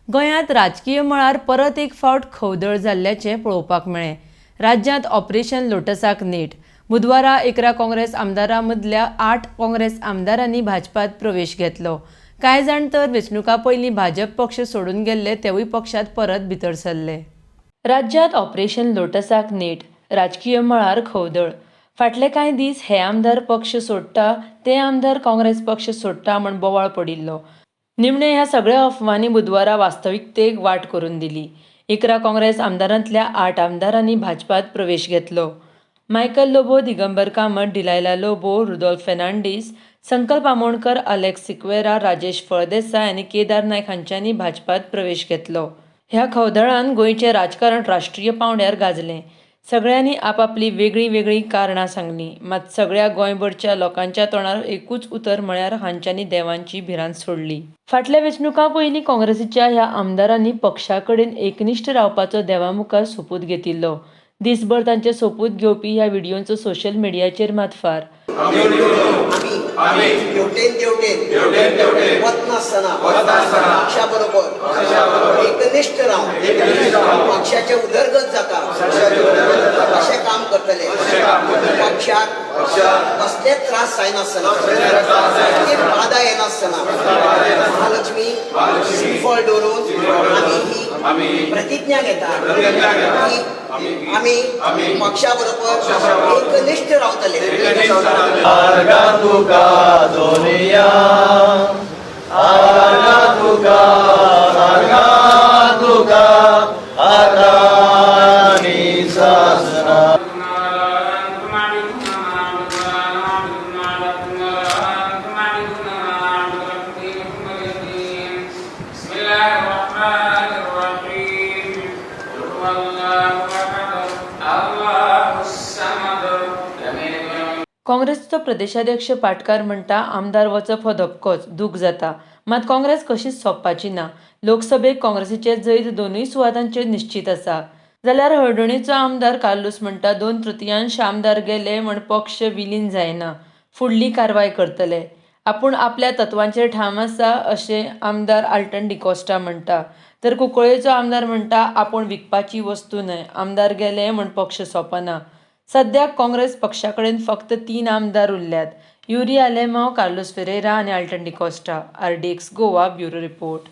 गोंयांत राजकीय मळार परत एक फावट खवदळ जाल्ल्याचें पळोवपाक मेळ्ळें। राज्यांत ऑपरेशन लोटसाक नेट। बुधवारा 11 काँग्रेस आमदारां मदल्या 8 काँग्रेस आमदारांनी भाजपात प्रवेश घेतलो। कांय जाण तर वेंचणुका पयलीं भाजप पक्ष सोडून गेल्ले तेवूय पक्षांत परत भितर सरले। राज्यांत ऑपरेशन लोटसाक नेट, राजकीय मळार खवदळ। फाटले कांय दीस हे आमदार पक्ष सोडटा ते आमदार काँग्रेस पक्ष सोडटा म्हूण बोवाळ पडिल्लो। निमणे ह्या सगळ्या अफवांनी बुधवारा वास्तविकतेक वाट करून दिली। 11 काँग्रेस आमदारांतल्या 8 आमदारांनी भाजपात प्रवेश घेतलो। मायकल लोबो, दिगंबर कामत, डिलायला लोबो, रुदोल्फ फेर्नांडीस, संकल्प आमोणकर, अलेक्स सिक्वेरा, राजेश फळदेसाय आनी केदार नायक हांच्यांनी भाजपात प्रवेश घेतलो। ह्या खवदळान गोंयचें राजकारण राष्ट्रीय पांवड्यार गाजलें। सगळ्यांनी आपापली वेगळी वेगळी कारणां सांगलीं, मात सगळ्या गोंयभरच्या लोकांच्या तोंडार एकूच उतर म्हळ्यार हांच्यांनी देवांची भिरांत सोडली। फाटल्या वेंचणुकां पयलीं काँग्रेसीच्या ह्या आमदारांनी पक्षा कडेन एकनिश्ठ रावपाचो देवा मुखार सोपूत घेतिल्लो। दिसभर तांचे सोपूत घेवपी ह्या व्हिडिओंचो सोशल मिडियाचेर मात फार। एकनिष्ठ रावन पक्षाचे उदरगत जाता अशें काम करतले। पक्षाक कसले त्रास जायनासतना, बाधा येनासतना महालक्ष्मी श्रीफळ दवरून आमी ही प्रतिज्ञा घेता की आमी पक्षा बरोबर एकनिष्ठ रावतले। काँग्रेसचो प्रदेशाध्यक्ष पाटकार म्हणटा आमदार वचप हो धपकोच, दूख जाता। मात काँग्रेस कशीच सोंपपाची ना। लोकसभेक काँग्रेसीचे जैत दोनूय सुवातांचेर निश्चित आसा। जाल्यार हळडणेचो आमदार कार्लोस म्हणटा 2/3 आमदार गेले म्हूण पक्ष विलीन जायना, फुडली कारवाय करतले। आपूण आपल्या तत्वांचेर ठाम आसा अशें आमदार आल्टन डिकोस्टा म्हणटा। तर कुंकळ्ळेचो आमदार म्हणटा आपूण विकपाची वस्तू न्हय, आमदार गेले म्हूण पक्ष सोंपना। सद्याक काँग्रेस पक्षा कडेन फक्त 3 आमदार उरल्यात। युरी आलेमांव, कार्लोस फेरेरा आनी Alton D'Costa. RDX Goa bureau report.